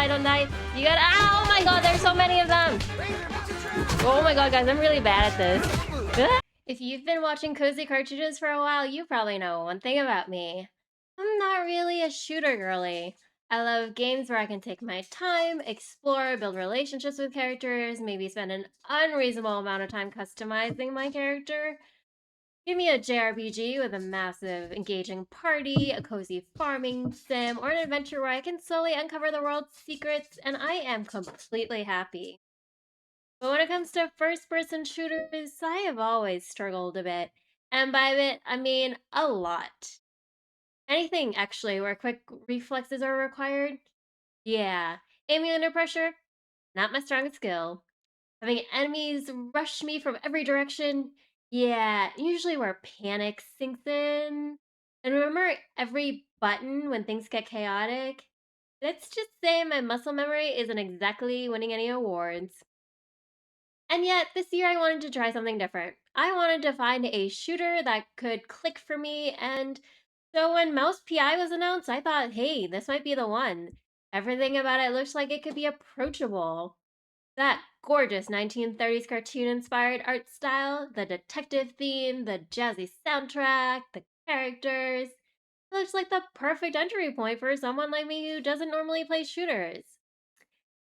die, don't die. You gotta, oh my god, there's so many of them. Oh my god, guys, I'm really bad at this. If you've been watching Cozy Cartridges for a while, you probably know one thing about me. I'm not really a shooter girly. I love games where I can take my time, explore, build relationships with characters, maybe spend an unreasonable amount of time customizing my character. Give me a JRPG with a massive, engaging party, a cozy farming sim, or an adventure where I can slowly uncover the world's secrets, and I am completely happy. But when it comes to first-person shooters, I have always struggled a bit. And by a bit, I mean a lot. Anything, actually, where quick reflexes are required? Yeah. Aiming under pressure? Not my strongest skill. Having enemies rush me from every direction? Yeah, usually where panic sinks in. And remember every button when things get chaotic? Let's just say my muscle memory isn't exactly winning any awards. And yet, this year I wanted to try something different. I wanted to find a shooter that could click for me, and so when Mouse PI was announced, I thought, hey, this might be the one. Everything about it looks like it could be approachable. That gorgeous 1930s cartoon-inspired art style, the detective theme, the jazzy soundtrack, the characters. It looks like the perfect entry point for someone like me who doesn't normally play shooters.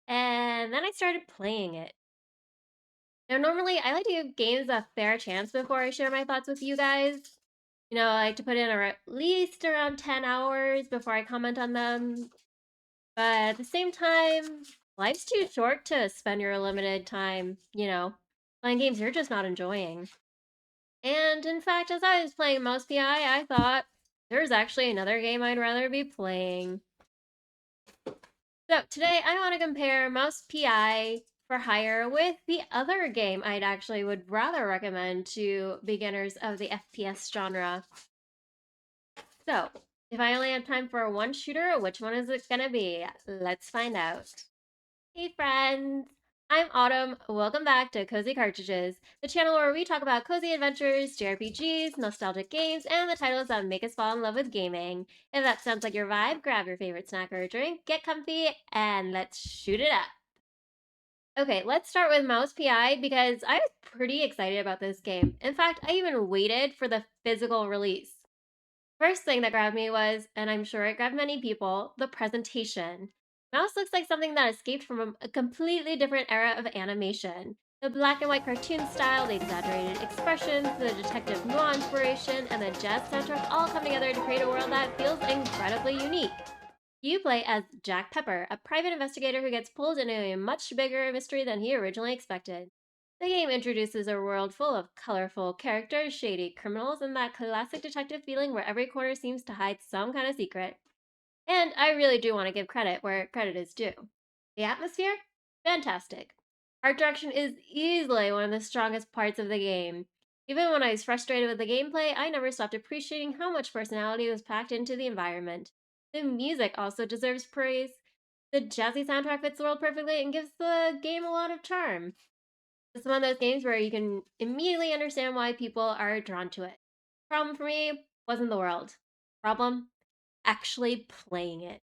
And then I started playing it. Now, normally, I like to give games a fair chance before I share my thoughts with you guys. You know, I like to put in at least around 10 hours before I comment on them. But at the same time, life's too short to spend your limited time, playing games you're just not enjoying. And in fact, as I was playing Mouse PI, I thought, there's actually another game I'd rather be playing. So today I want to compare Mouse PI for Hire with the other game I'd actually would rather recommend to beginners of the FPS genre. So, if I only have time for one shooter, which one is it gonna be? Let's find out. Hey friends! I'm Autumn. Welcome back to Cozy Cartridges, the channel where we talk about cozy adventures, JRPGs, nostalgic games, and the titles that make us fall in love with gaming. If that sounds like your vibe, grab your favorite snack or a drink, get comfy, and let's shoot it up. Okay, let's start with Mouse PI because I was pretty excited about this game. In fact, I even waited for the physical release. First thing that grabbed me was, and I'm sure it grabbed many people, the presentation. Mouse looks like something that escaped from a completely different era of animation. The black and white cartoon style, the exaggerated expressions, the detective noir inspiration, and the jazz soundtrack all come together to create a world that feels incredibly unique. You play as Jack Pepper, a private investigator who gets pulled into a much bigger mystery than he originally expected. The game introduces a world full of colorful characters, shady criminals, and that classic detective feeling where every corner seems to hide some kind of secret. And I really do want to give credit where credit is due. The atmosphere? Fantastic. Art direction is easily one of the strongest parts of the game. Even when I was frustrated with the gameplay, I never stopped appreciating how much personality was packed into the environment. The music also deserves praise. The jazzy soundtrack fits the world perfectly and gives the game a lot of charm. It's one of those games where you can immediately understand why people are drawn to it. Problem for me wasn't the world. Problem? Actually playing it.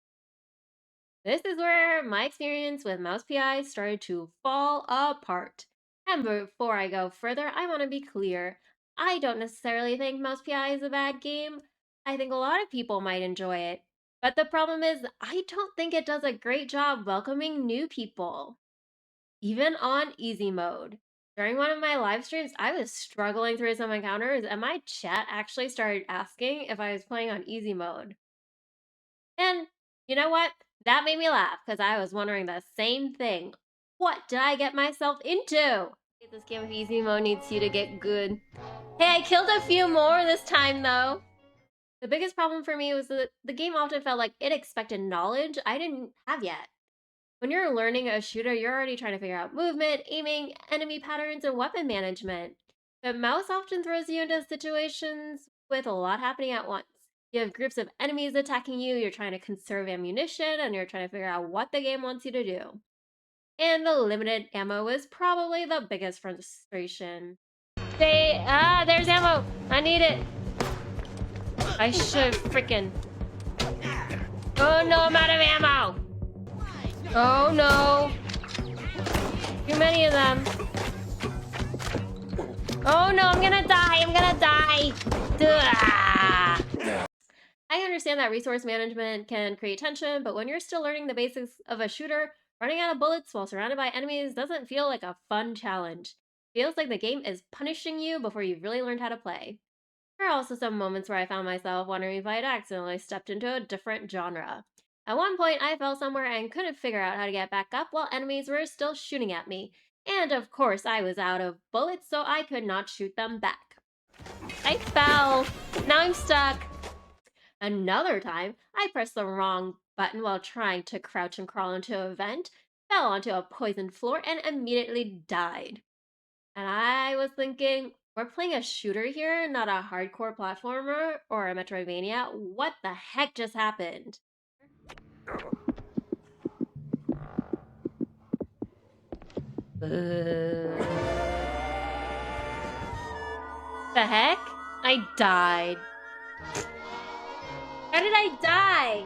This is where my experience with Mouse PI started to fall apart. And before I go further, I want to be clear. I don't necessarily think Mouse PI is a bad game. I think a lot of people might enjoy it. But the problem is, I don't think it does a great job welcoming new people. Even on easy mode. During one of my live streams, I was struggling through some encounters and my chat actually started asking if I was playing on easy mode. And you know what? That made me laugh because I was wondering the same thing. What did I get myself into? This game of easy mode needs you to get good. Hey, I killed a few more this time though. The biggest problem for me was that the game often felt like it expected knowledge I didn't have yet. When you're learning a shooter, you're already trying to figure out movement, aiming, enemy patterns, and weapon management. But Mouse often throws you into situations with a lot happening at once. You have groups of enemies attacking you, you're trying to conserve ammunition, and you're trying to figure out what the game wants you to do. And the limited ammo was probably the biggest frustration. There's ammo! I need it! I should frickin'. Oh no, I'm out of ammo! Oh no! Too many of them. Oh no, I'm gonna die! I'm gonna die! Ugh. I understand that resource management can create tension, but when you're still learning the basics of a shooter, running out of bullets while surrounded by enemies doesn't feel like a fun challenge. It feels like the game is punishing you before you've really learned how to play. There are also some moments where I found myself wondering if I had accidentally stepped into a different genre. At one point, I fell somewhere and couldn't figure out how to get back up while enemies were still shooting at me. And of course, I was out of bullets, so I could not shoot them back. I fell. Now I'm stuck. Another time, I pressed the wrong button while trying to crouch and crawl into a vent, fell onto a poisoned floor, and immediately died. And I was thinking, we're playing a shooter here, not a hardcore platformer or a Metroidvania. What the heck just happened? The heck? I died. How did I die?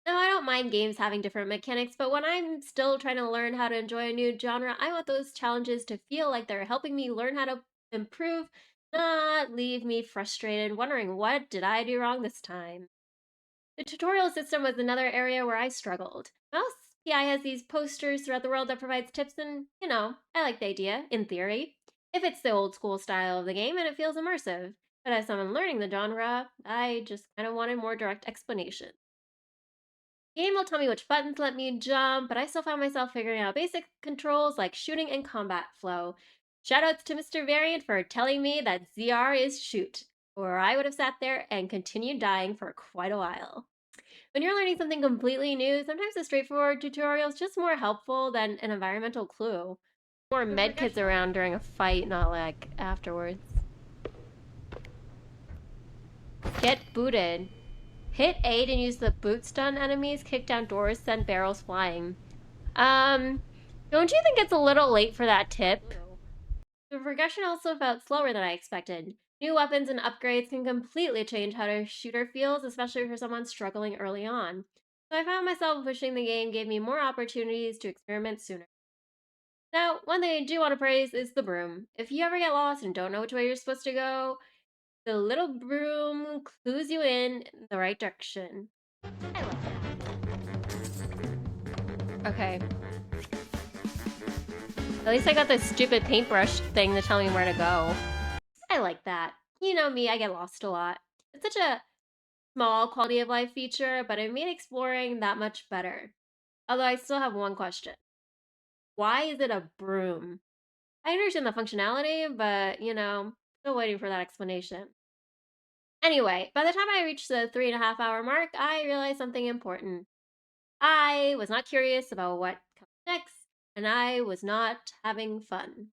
No, I don't mind games having different mechanics, but when I'm still trying to learn how to enjoy a new genre, I want those challenges to feel like they're helping me learn how to improve, not leave me frustrated, wondering what did I do wrong this time. The tutorial system was another area where I struggled. Mouse PI has these posters throughout the world that provides tips, and, I like the idea, in theory. If it's the old school style of the game and it feels immersive. But as someone learning the genre, I just kind of wanted more direct explanation. The game will tell me which buttons let me jump, but I still found myself figuring out basic controls like shooting and combat flow. Shoutouts to Mr. Variant for telling me that ZR is shoot, or I would have sat there and continued dying for quite a while. When you're learning something completely new, sometimes a straightforward tutorial is just more helpful than an environmental clue. More medkits around during a fight, not like afterwards. Get booted. Hit A and use the boot stun enemies, kick down doors, send barrels flying. Don't you think it's a little late for that tip? The progression also felt slower than I expected. New weapons and upgrades can completely change how a shooter feels, especially for someone struggling early on. So I found myself wishing the game gave me more opportunities to experiment sooner. Now, one thing I do want to praise is the broom. If you ever get lost and don't know which way you're supposed to go, the little broom clues you in the right direction. I love that. Okay. At least I got this stupid paintbrush thing to tell me where to go. I like that. You know me, I get lost a lot. It's such a small quality of life feature, but it made exploring that much better. Although I still have one question. Why is it a broom? I understand the functionality, but, still waiting for that explanation. Anyway, by the time I reached the 3.5 hour mark, I realized something important. I was not curious about what comes next, and I was not having fun.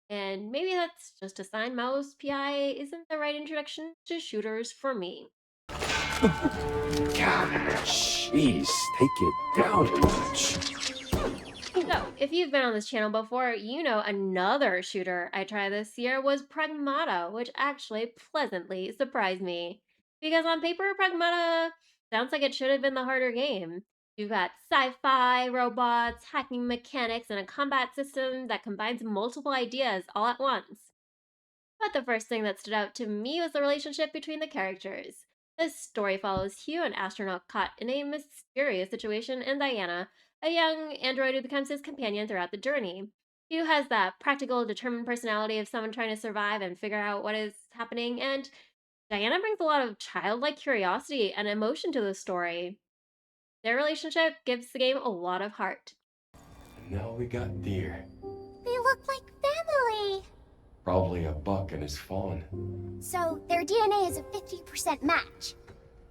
And maybe that's just a sign Mouse PI isn't the right introduction to shooters for me. God, jeez, take it down a notch. So, if you've been on this channel before, you know another shooter I tried this year was Pragmata, which actually pleasantly surprised me. Because on paper, Pragmata sounds like it should have been the harder game. You've got sci-fi, robots, hacking mechanics, and a combat system that combines multiple ideas all at once. But the first thing that stood out to me was the relationship between the characters. This story follows Hugh, an astronaut caught in a mysterious situation, and Diana, a young android who becomes his companion throughout the journey. Hugh has that practical, determined personality of someone trying to survive and figure out what is happening, and Diana brings a lot of childlike curiosity and emotion to the story. Their relationship gives the game a lot of heart. Now we got deer. They look like family. Probably a buck and his fawn. So their DNA is a 50% match.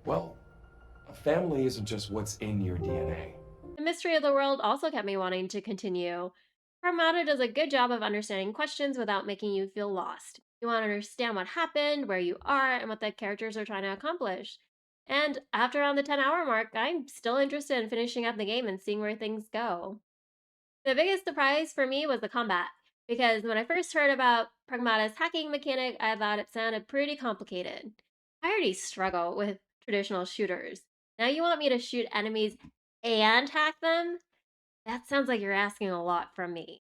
Well, a family isn't just what's in your DNA. The mystery of the world also kept me wanting to continue. Pragmata does a good job of understanding questions without making you feel lost. You want to understand what happened, where you are, and what the characters are trying to accomplish. And after around the 10-hour mark, I'm still interested in finishing up the game and seeing where things go. The biggest surprise for me was the combat, because when I first heard about Pragmata's hacking mechanic, I thought it sounded pretty complicated. I already struggle with traditional shooters. Now you want me to shoot enemies and hack them? That sounds like you're asking a lot from me.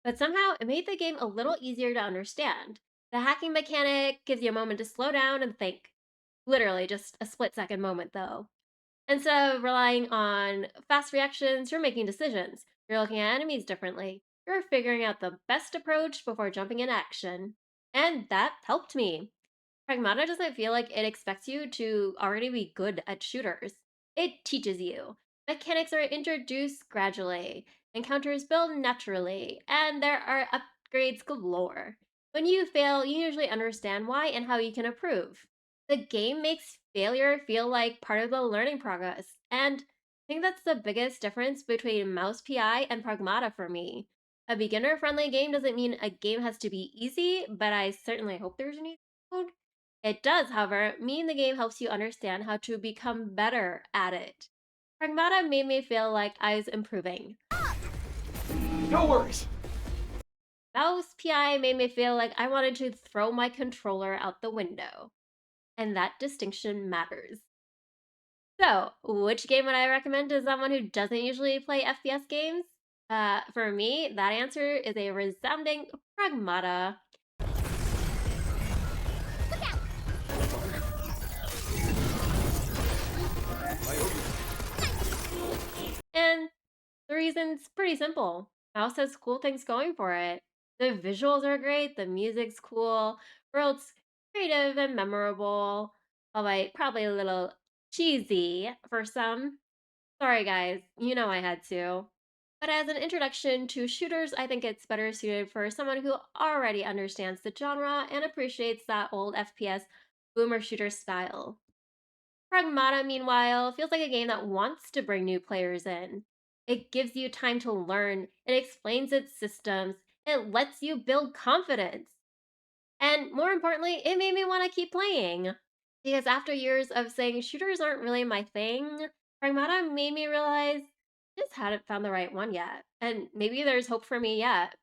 But somehow it made the game a little easier to understand. The hacking mechanic gives you a moment to slow down and think. Literally, just a split-second moment, though. Instead of relying on fast reactions, you're making decisions. You're looking at enemies differently. You're figuring out the best approach before jumping in action. And that helped me. Pragmata doesn't feel like it expects you to already be good at shooters. It teaches you. Mechanics are introduced gradually, encounters build naturally, and there are upgrades galore. When you fail, you usually understand why and how you can improve. The game makes failure feel like part of the learning progress, and I think that's the biggest difference between Mouse PI and Pragmata for me. A beginner friendly game doesn't mean a game has to be easy, but I certainly hope there's an easy mode. It does, however, mean the game helps you understand how to become better at it. Pragmata made me feel like I was improving. No worries. Mouse PI made me feel like I wanted to throw my controller out the window. And that distinction matters. So, which game would I recommend to someone who doesn't usually play FPS games? For me, that answer is a resounding Pragmata. And the reason's pretty simple. Mouse has cool things going for it. The visuals are great, the music's cool, world's creative and memorable, albeit probably a little cheesy for some. Sorry guys, you know I had to. But as an introduction to shooters, I think it's better suited for someone who already understands the genre and appreciates that old FPS boomer shooter style. Pragmata, meanwhile, feels like a game that wants to bring new players in. It gives you time to learn, it explains its systems, it lets you build confidence. And more importantly, it made me want to keep playing. Because after years of saying shooters aren't really my thing, Pragmata made me realize I just hadn't found the right one yet. And maybe there's hope for me yet.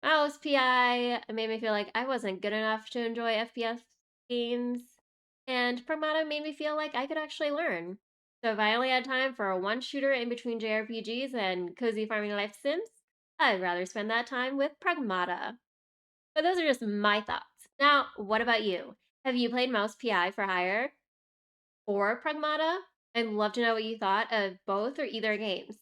Mouse PI made me feel like I wasn't good enough to enjoy FPS games, and Pragmata made me feel like I could actually learn. So if I only had time for a one shooter in between JRPGs and cozy farming life sims, I'd rather spend that time with Pragmata. But those are just my thoughts. Now, what about you? Have you played Mouse PI for Hire or Pragmata? I'd love to know what you thought of both or either games.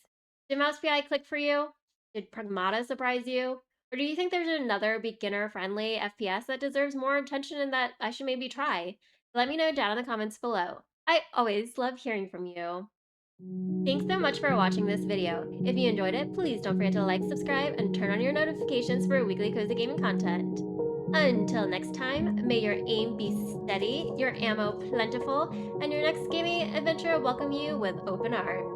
Did Mouse PI click for you? Did Pragmata surprise you? Or do you think there's another beginner-friendly FPS that deserves more attention and that I should maybe try? Let me know down in the comments below. I always love hearing from you. Thanks so much for watching this video. If you enjoyed it, please don't forget to like, subscribe, and turn on your notifications for weekly cozy gaming content. Until next time, may your aim be steady, your ammo plentiful, and your next gaming adventure welcome you with open arms.